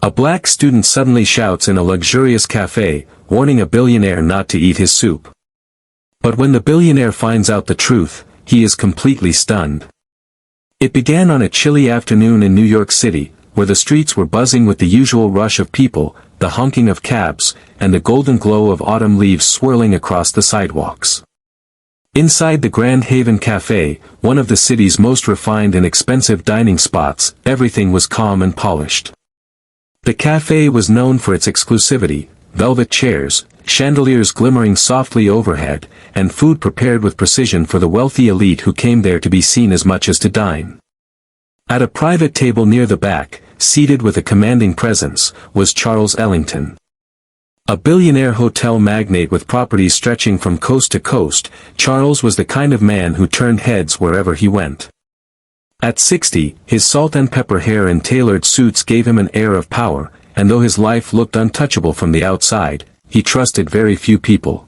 A black student suddenly shouts in a luxurious cafe, warning a billionaire not to eat his soup. But when the billionaire finds out the truth, he is completely stunned. It began on a chilly afternoon in New York City, where the streets were buzzing with the usual rush of people, the honking of cabs, and the golden glow of autumn leaves swirling across the sidewalks. Inside the Grand Haven Café, one of the city's most refined and expensive dining spots, everything was calm and polished. The café was known for its exclusivity, velvet chairs, chandeliers glimmering softly overhead, and food prepared with precision for the wealthy elite who came there to be seen as much as to dine. At a private table near the back, seated with a commanding presence, was Charles Ellington. A billionaire hotel magnate with properties stretching from coast to coast, Charles was the kind of man who turned heads wherever he went. At 60, his salt and pepper hair and tailored suits gave him an air of power, and though his life looked untouchable from the outside, he trusted very few people.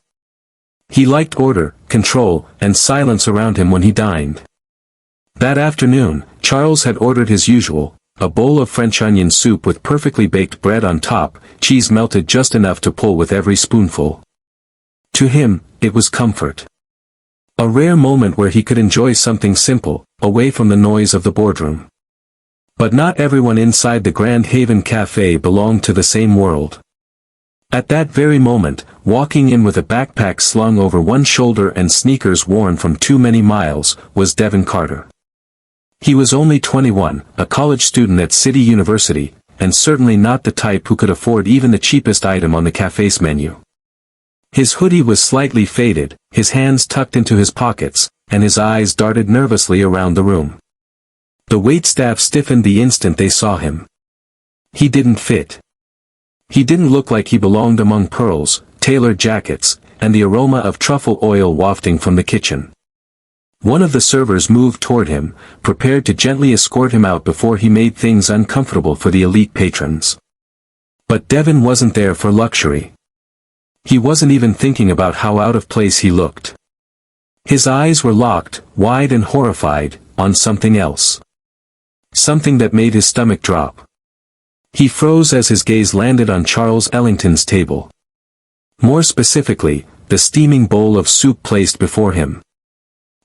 He liked order, control, and silence around him when he dined. That afternoon, Charles had ordered his usual, a bowl of French onion soup with perfectly baked bread on top, cheese melted just enough to pull with every spoonful. To him, it was comfort. A rare moment where he could enjoy something simple, away from the noise of the boardroom. But not everyone inside the Grand Haven Café belonged to the same world. At that very moment, walking in with a backpack slung over one shoulder and sneakers worn from too many miles, was Devin Carter. He was only 21, a college student at City University, and certainly not the type who could afford even the cheapest item on the café's menu. His hoodie was slightly faded, his hands tucked into his pockets, and his eyes darted nervously around the room. The waitstaff stiffened the instant they saw him. He didn't fit. He didn't look like he belonged among pearls, tailored jackets, and the aroma of truffle oil wafting from the kitchen. One of the servers moved toward him, prepared to gently escort him out before he made things uncomfortable for the elite patrons. But Devin wasn't there for luxury. He wasn't even thinking about how out of place he looked. His eyes were locked, wide and horrified, on something else. Something that made his stomach drop. He froze as his gaze landed on Charles Ellington's table. More specifically, the steaming bowl of soup placed before him.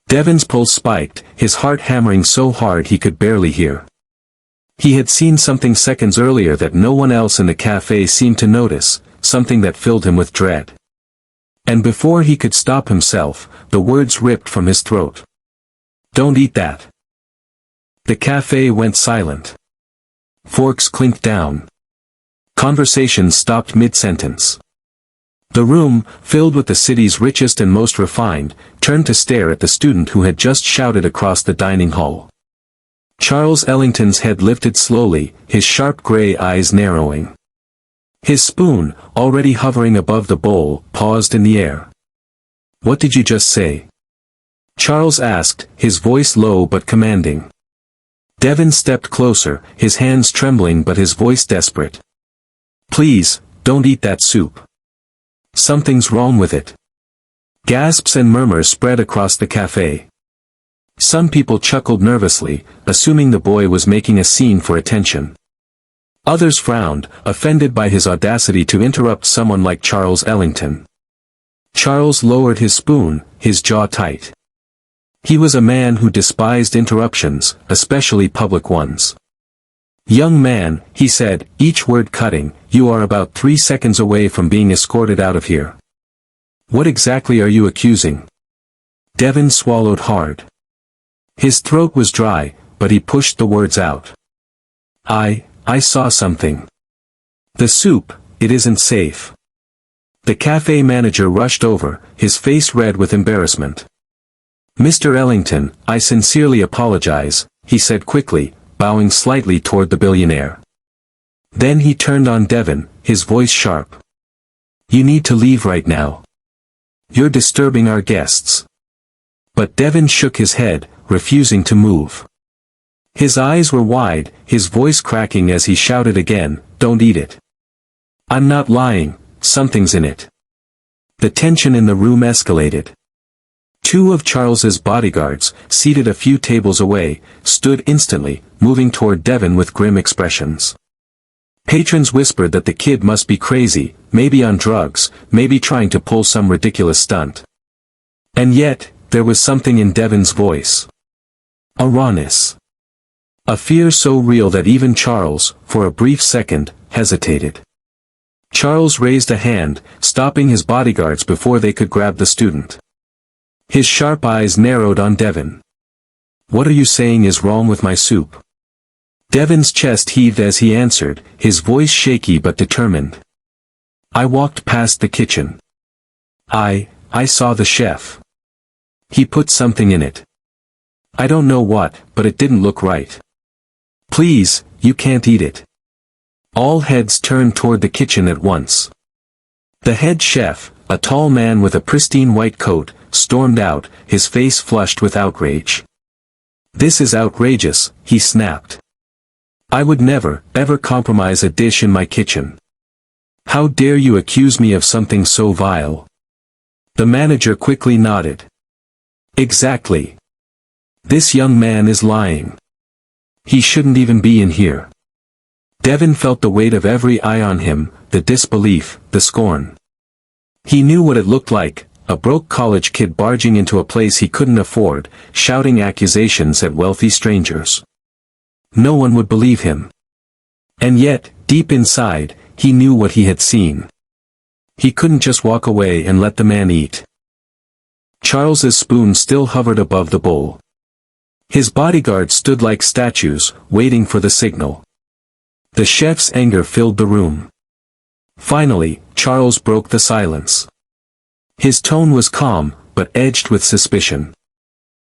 Devin's pulse spiked, his heart hammering so hard he could barely hear. He had seen something seconds earlier that no one else in the café seemed to notice, something that filled him with dread. And before he could stop himself, the words ripped from his throat. "Don't eat that." The café went silent. Forks clinked down. Conversation stopped mid-sentence. The room, filled with the city's richest and most refined, turned to stare at the student who had just shouted across the dining hall. Charles Ellington's head lifted slowly, his sharp gray eyes narrowing. His spoon, already hovering above the bowl, paused in the air. "What did you just say?" Charles asked, his voice low but commanding. Devin stepped closer, his hands trembling but his voice desperate. "Please, don't eat that soup. Something's wrong with it." Gasps and murmurs spread across the café. Some people chuckled nervously, assuming the boy was making a scene for attention. Others frowned, offended by his audacity to interrupt someone like Charles Ellington. Charles lowered his spoon, his jaw tight. He was a man who despised interruptions, especially public ones. "Young man," he said, each word cutting, "you are about 3 seconds away from being escorted out of here. What exactly are you accusing?" Devin swallowed hard. His throat was dry, but he pushed the words out. I saw something. The soup, it isn't safe." The cafe manager rushed over, his face red with embarrassment. "Mr. Ellington, I sincerely apologize," he said quickly, bowing slightly toward the billionaire. Then he turned on Devin, his voice sharp. "You need to leave right now. You're disturbing our guests." But Devin shook his head, refusing to move. His eyes were wide, his voice cracking as he shouted again, "Don't eat it. I'm not lying, something's in it." The tension in the room escalated. 2 of Charles's bodyguards, seated a few tables away, stood instantly, moving toward Devin with grim expressions. Patrons whispered that the kid must be crazy, maybe on drugs, maybe trying to pull some ridiculous stunt. And yet, there was something in Devon's voice. A rawness. A fear so real that even Charles, for a brief second, hesitated. Charles raised a hand, stopping his bodyguards before they could grab the student. His sharp eyes narrowed on Devon. "What are you saying is wrong with my soup?" Devon's chest heaved as he answered, his voice shaky but determined. "I walked past the kitchen. I saw the chef. He put something in it. I don't know what, but it didn't look right. Please, you can't eat it." All heads turned toward the kitchen at once. The head chef, a tall man with a pristine white coat, stormed out, his face flushed with outrage. "This is outrageous," he snapped. "I would never, ever compromise a dish in my kitchen. How dare you accuse me of something so vile?" The manager quickly nodded. "Exactly. This young man is lying. He shouldn't even be in here." Devon felt the weight of every eye on him, the disbelief, the scorn. He knew what it looked like, a broke college kid barging into a place he couldn't afford, shouting accusations at wealthy strangers. No one would believe him. And yet, deep inside, he knew what he had seen. He couldn't just walk away and let the man eat. Charles's spoon still hovered above the bowl. His bodyguards stood like statues, waiting for the signal. The chef's anger filled the room. Finally, Charles broke the silence. His tone was calm, but edged with suspicion.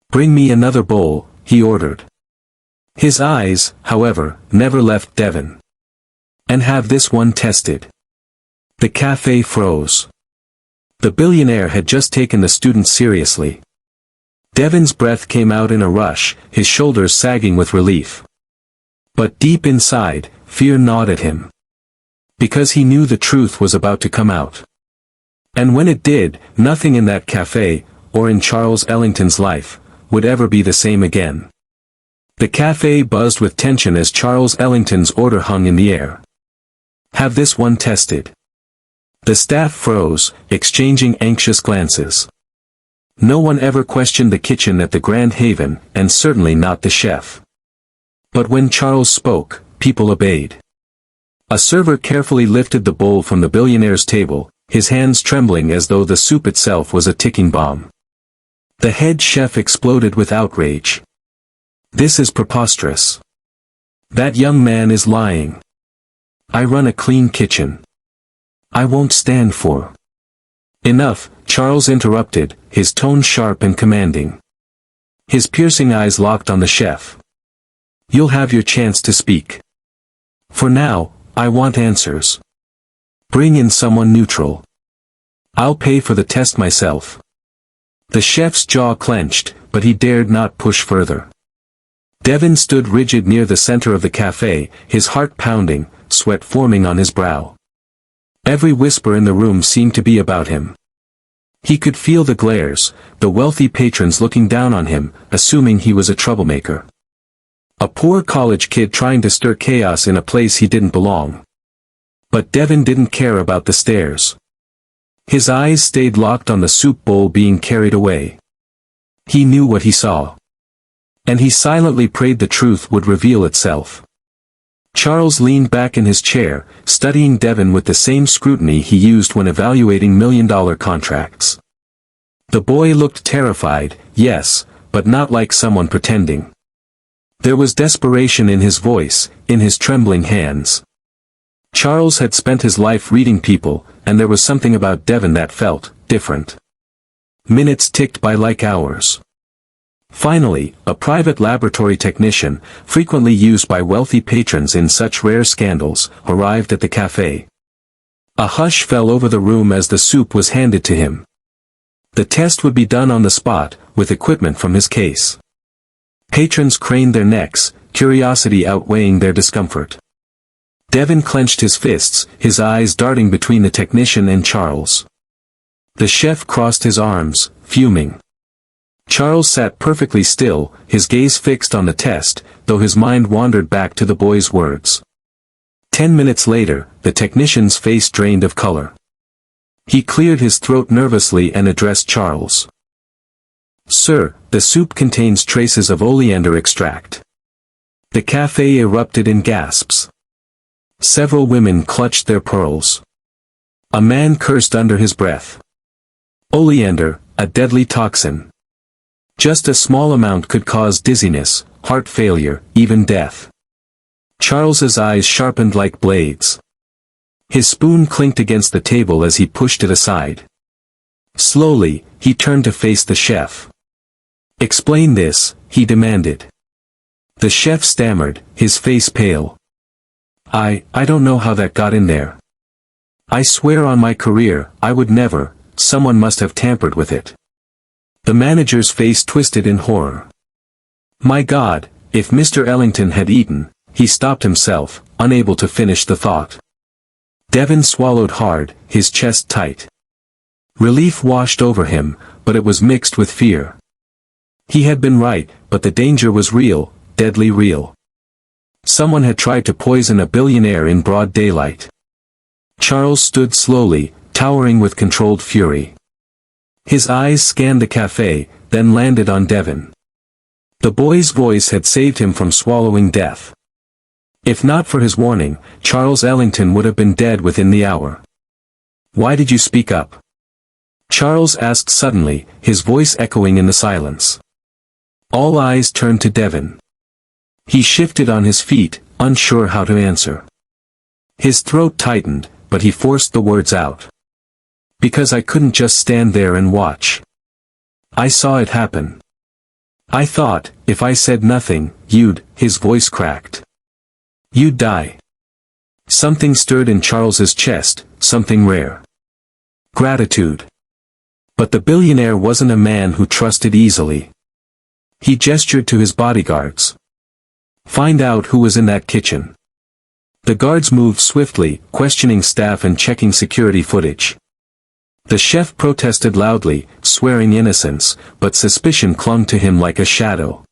"Bring me another bowl," he ordered. His eyes, however, never left Devon. "And have this one tested." The café froze. The billionaire had just taken the student seriously. Devon's breath came out in a rush, his shoulders sagging with relief. But deep inside, fear gnawed at him. Because he knew the truth was about to come out. And when it did, nothing in that café, or in Charles Ellington's life, would ever be the same again. The café buzzed with tension as Charles Ellington's order hung in the air. "Have this one tested." The staff froze, exchanging anxious glances. No one ever questioned the kitchen at the Grand Haven, and certainly not the chef. But when Charles spoke, people obeyed. A server carefully lifted the bowl from the billionaire's table, his hands trembling as though the soup itself was a ticking bomb. The head chef exploded with outrage. "This is preposterous. That young man is lying. I run a clean kitchen. I won't stand for." "Enough," Charles interrupted, his tone sharp and commanding. His piercing eyes locked on the chef. "You'll have your chance to speak. For now, I want answers. Bring in someone neutral. I'll pay for the test myself." The chef's jaw clenched, but he dared not push further. Devon stood rigid near the center of the café, his heart pounding, sweat forming on his brow. Every whisper in the room seemed to be about him. He could feel the glares, the wealthy patrons looking down on him, assuming he was a troublemaker. A poor college kid trying to stir chaos in a place he didn't belong. But Devon didn't care about the stares. His eyes stayed locked on the soup bowl being carried away. He knew what he saw. And he silently prayed the truth would reveal itself. Charles leaned back in his chair, studying Devon with the same scrutiny he used when evaluating million-dollar contracts. The boy looked terrified, yes, but not like someone pretending. There was desperation in his voice, in his trembling hands. Charles had spent his life reading people, and there was something about Devon that felt different. Minutes ticked by like hours. Finally, a private laboratory technician, frequently used by wealthy patrons in such rare scandals, arrived at the café. A hush fell over the room as the soup was handed to him. The test would be done on the spot, with equipment from his case. Patrons craned their necks, curiosity outweighing their discomfort. Devon clenched his fists, his eyes darting between the technician and Charles. The chef crossed his arms, fuming. Charles sat perfectly still, his gaze fixed on the test, though his mind wandered back to the boy's words. 10 minutes later, the technician's face drained of color. He cleared his throat nervously and addressed Charles. "Sir, the soup contains traces of oleander extract." The cafe erupted in gasps. Several women clutched their pearls. A man cursed under his breath. Oleander, a deadly toxin. Just a small amount could cause dizziness, heart failure, even death. Charles's eyes sharpened like blades. His spoon clinked against the table as he pushed it aside. Slowly, he turned to face the chef. "Explain this," he demanded. The chef stammered, his face pale. I don't know how that got in there. I swear on my career, I would never, someone must have tampered with it." The manager's face twisted in horror. My God, if Mr. Ellington had eaten, he stopped himself, unable to finish the thought. Devon swallowed hard, his chest tight. Relief washed over him, but it was mixed with fear. He had been right, but the danger was real, deadly real. Someone had tried to poison a billionaire in broad daylight. Charles stood slowly, towering with controlled fury. His eyes scanned the cafe, then landed on Devon. The boy's voice had saved him from swallowing death. If not for his warning, Charles Ellington would have been dead within the hour. "Why did you speak up?" Charles asked suddenly, his voice echoing in the silence. All eyes turned to Devon. He shifted on his feet, unsure how to answer. His throat tightened, but he forced the words out. "Because I couldn't just stand there and watch. I saw it happen. I thought, if I said nothing, his voice cracked. You'd die." Something stirred in Charles's chest, something rare. Gratitude. But the billionaire wasn't a man who trusted easily. He gestured to his bodyguards. "Find out who was in that kitchen." The guards moved swiftly, questioning staff and checking security footage. The chef protested loudly, swearing innocence, but suspicion clung to him like a shadow.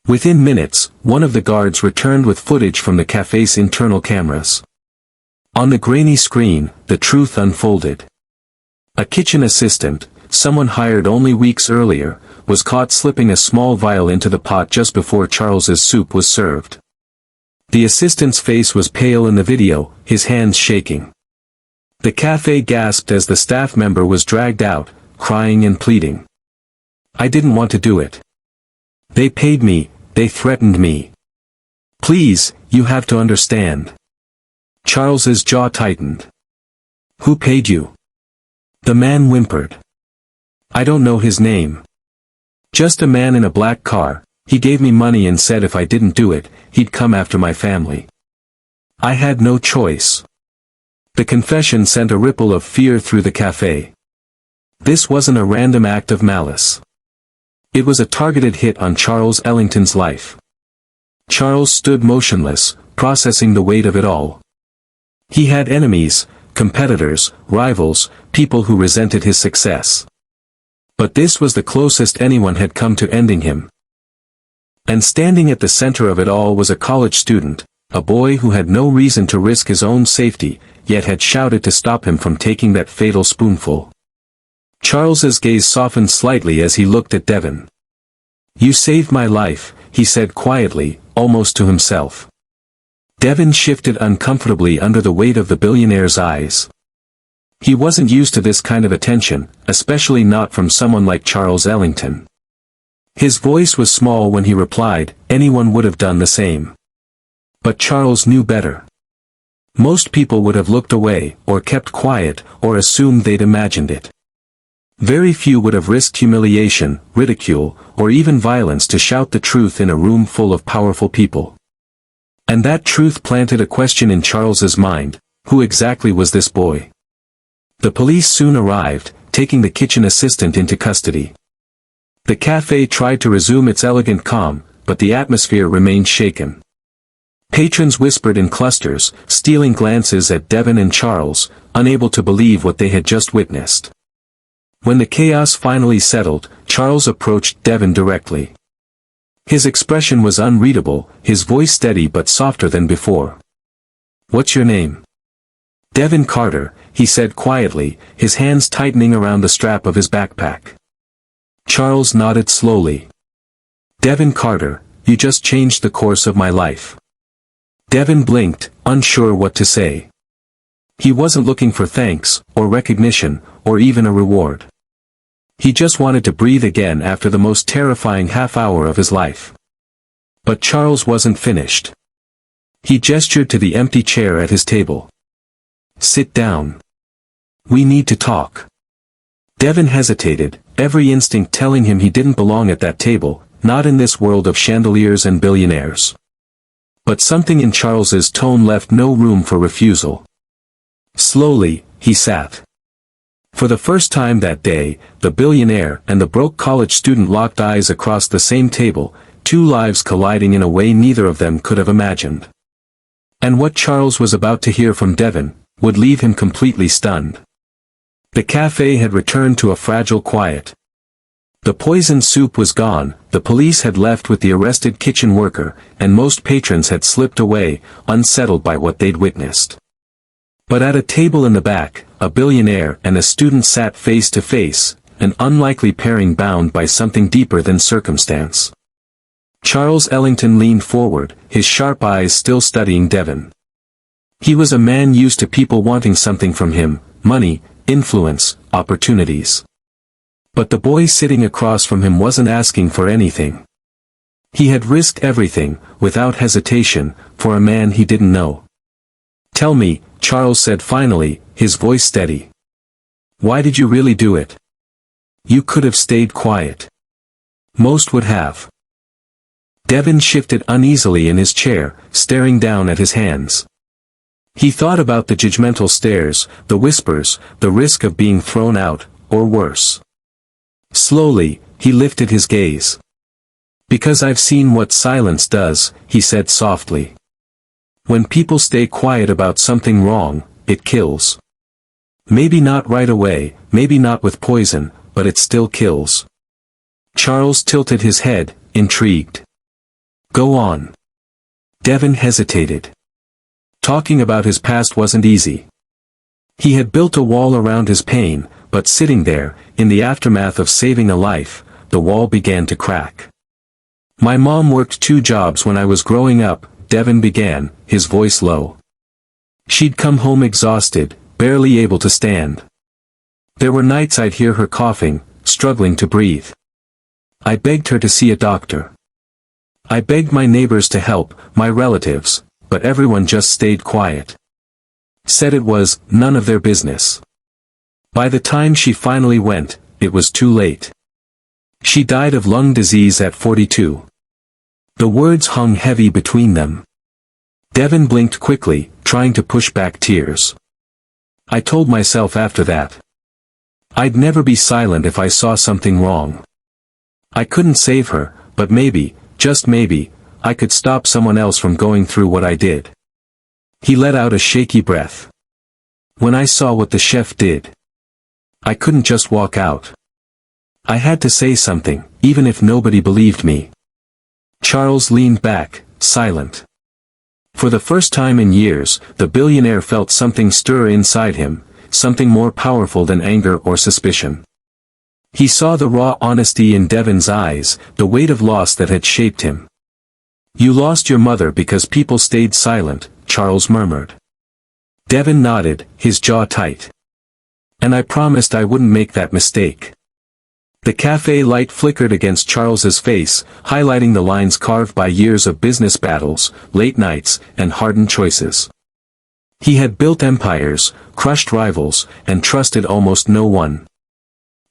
Within minutes, one of the guards returned with footage from the cafe's internal cameras. On the grainy screen, the truth unfolded. A kitchen assistant, someone hired only weeks earlier, was caught slipping a small vial into the pot just before Charles's soup was served. The assistant's face was pale in the video, his hands shaking. The cafe gasped as the staff member was dragged out, crying and pleading. "I didn't want to do it. They paid me, they threatened me. Please, you have to understand." Charles's jaw tightened. "Who paid you?" The man whimpered. "I don't know his name. Just a man in a black car. He gave me money and said if I didn't do it, he'd come after my family. I had no choice." The confession sent a ripple of fear through the cafe. This wasn't a random act of malice. It was a targeted hit on Charles Ellington's life. Charles stood motionless, processing the weight of it all. He had enemies, competitors, rivals, people who resented his success. But this was the closest anyone had come to ending him. And standing at the center of it all was a college student, a boy who had no reason to risk his own safety, yet had shouted to stop him from taking that fatal spoonful. Charles's gaze softened slightly as he looked at Devon. "You saved my life," he said quietly, almost to himself. Devon shifted uncomfortably under the weight of the billionaire's eyes. He wasn't used to this kind of attention, especially not from someone like Charles Ellington. His voice was small when he replied, anyone would have done the same. But Charles knew better. Most people would have looked away, or kept quiet, or assumed they'd imagined it. Very few would have risked humiliation, ridicule, or even violence to shout the truth in a room full of powerful people. And that truth planted a question in Charles's mind: who exactly was this boy? The police soon arrived, taking the kitchen assistant into custody. The cafe tried to resume its elegant calm, but the atmosphere remained shaken. Patrons whispered in clusters, stealing glances at Devon and Charles, unable to believe what they had just witnessed. When the chaos finally settled, Charles approached Devon directly. His expression was unreadable, his voice steady but softer than before. What's your name? Devin Carter, he said quietly, his hands tightening around the strap of his backpack. Charles nodded slowly. Devin Carter, you just changed the course of my life. Devin blinked, unsure what to say. He wasn't looking for thanks, or recognition, or even a reward. He just wanted to breathe again after the most terrifying half-hour of his life. But Charles wasn't finished. He gestured to the empty chair at his table. Sit down. We need to talk. Devin hesitated, every instinct telling him he didn't belong at that table, not in this world of chandeliers and billionaires. But something in Charles's tone left no room for refusal. Slowly, he sat. For the first time that day, the billionaire and the broke college student locked eyes across the same table, two lives colliding in a way neither of them could have imagined. And what Charles was about to hear from Devin would leave him completely stunned. The cafe had returned to a fragile quiet. The poisoned soup was gone, the police had left with the arrested kitchen worker, and most patrons had slipped away, unsettled by what they'd witnessed. But at a table in the back, a billionaire and a student sat face to face, an unlikely pairing bound by something deeper than circumstance. Charles Ellington leaned forward, his sharp eyes still studying Devin. He was a man used to people wanting something from him, money, influence, opportunities. But the boy sitting across from him wasn't asking for anything. He had risked everything, without hesitation, for a man he didn't know. Tell me, Charles said finally, his voice steady. Why did you really do it? You could have stayed quiet. Most would have. Devin shifted uneasily in his chair, staring down at his hands. He thought about the judgmental stares, the whispers, the risk of being thrown out, or worse. Slowly, he lifted his gaze. Because I've seen what silence does, he said softly. When people stay quiet about something wrong, it kills. Maybe not right away, maybe not with poison, but it still kills. Charles tilted his head, intrigued. Go on. Devin hesitated. Talking about his past wasn't easy. He had built a wall around his pain, but sitting there, in the aftermath of saving a life, the wall began to crack. My mom worked 2 jobs when I was growing up, Devin began, his voice low. She'd come home exhausted, barely able to stand. There were nights I'd hear her coughing, struggling to breathe. I begged her to see a doctor. I begged my neighbors to help, my relatives, but everyone just stayed quiet. Said it was none of their business. By the time she finally went, it was too late. She died of lung disease at 42. The words hung heavy between them. Devin blinked quickly, trying to push back tears. I told myself after that. I'd never be silent if I saw something wrong. I couldn't save her, but maybe, just maybe, I could stop someone else from going through what I did. He let out a shaky breath. When I saw what the chef did, I couldn't just walk out. I had to say something, even if nobody believed me. Charles leaned back, silent. For the first time in years, the billionaire felt something stir inside him, something more powerful than anger or suspicion. He saw the raw honesty in Devin's eyes, the weight of loss that had shaped him. You lost your mother because people stayed silent, Charles murmured. Devin nodded, his jaw tight. And I promised I wouldn't make that mistake. The cafe light flickered against Charles's face, highlighting the lines carved by years of business battles, late nights, and hardened choices. He had built empires, crushed rivals, and trusted almost no one.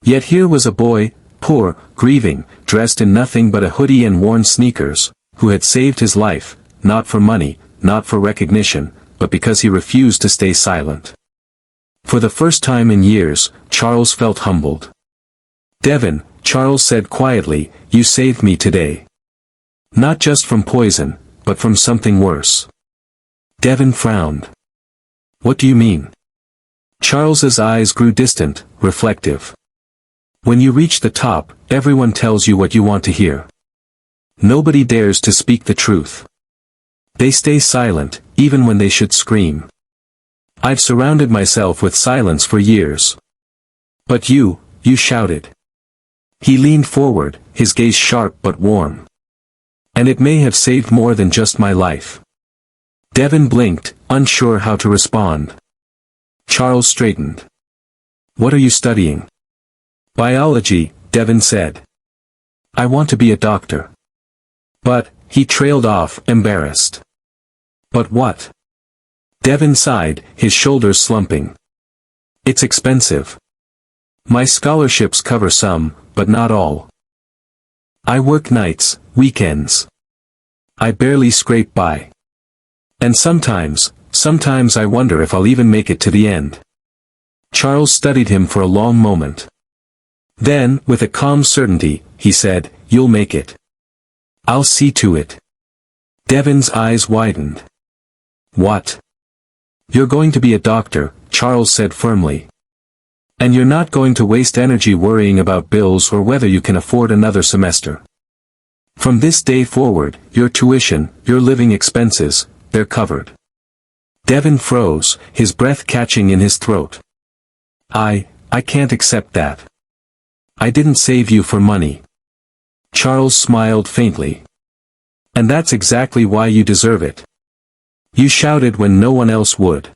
Yet here was a boy, poor, grieving, dressed in nothing but a hoodie and worn sneakers, who had saved his life, not for money, not for recognition, but because he refused to stay silent. For the first time in years, Charles felt humbled. Devin, Charles said quietly, you saved me today. Not just from poison, but from something worse. Devin frowned. What do you mean? Charles's eyes grew distant, reflective. When you reach the top, everyone tells you what you want to hear. Nobody dares to speak the truth. They stay silent, even when they should scream. I've surrounded myself with silence for years. But you shouted. He leaned forward, his gaze sharp but warm. And it may have saved more than just my life. Devon blinked, unsure how to respond. Charles straightened. What are you studying? Biology, Devon said. I want to be a doctor. But, he trailed off, embarrassed. But what? Devon sighed, his shoulders slumping. It's expensive. My scholarships cover some, but not all. I work nights, weekends. I barely scrape by. And sometimes I wonder if I'll even make it to the end. Charles studied him for a long moment. Then, with a calm certainty, he said, You'll make it. I'll see to it. Devon's eyes widened. What? You're going to be a doctor, Charles said firmly. And you're not going to waste energy worrying about bills or whether you can afford another semester. From this day forward, your tuition, your living expenses, they're covered. Devon froze, his breath catching in his throat. I can't accept that. I didn't save you for money. Charles smiled faintly. And that's exactly why you deserve it. You shouted when no one else would.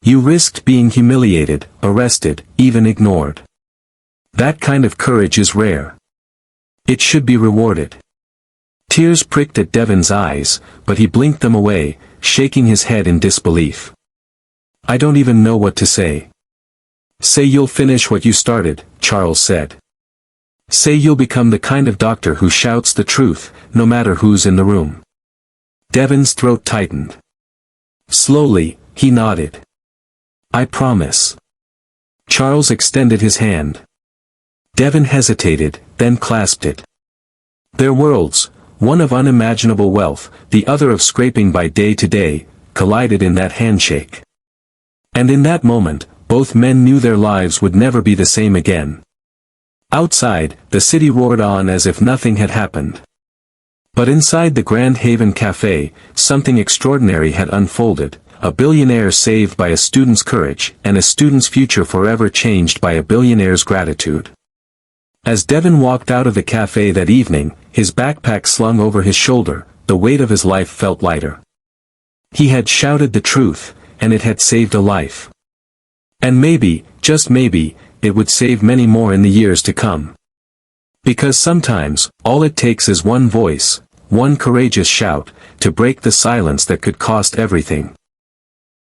You risked being humiliated, arrested, even ignored. That kind of courage is rare. It should be rewarded. Tears pricked at Devon's eyes, but he blinked them away, shaking his head in disbelief. I don't even know what to say. Say you'll finish what you started, Charles said. Say you'll become the kind of doctor who shouts the truth, no matter who's in the room. Devon's throat tightened. Slowly, he nodded. I promise. Charles extended his hand. Devon hesitated, then clasped it. Their worlds, one of unimaginable wealth, the other of scraping by day to day, collided in that handshake. And in that moment, both men knew their lives would never be the same again. Outside, the city roared on as if nothing had happened. But inside the Grand Haven Café, something extraordinary had unfolded, a billionaire saved by a student's courage, and a student's future forever changed by a billionaire's gratitude. As Devon walked out of the café that evening, his backpack slung over his shoulder, the weight of his life felt lighter. He had shouted the truth, and it had saved a life. And maybe, just maybe, it would save many more in the years to come. Because sometimes, all it takes is one voice, one courageous shout, to break the silence that could cost everything.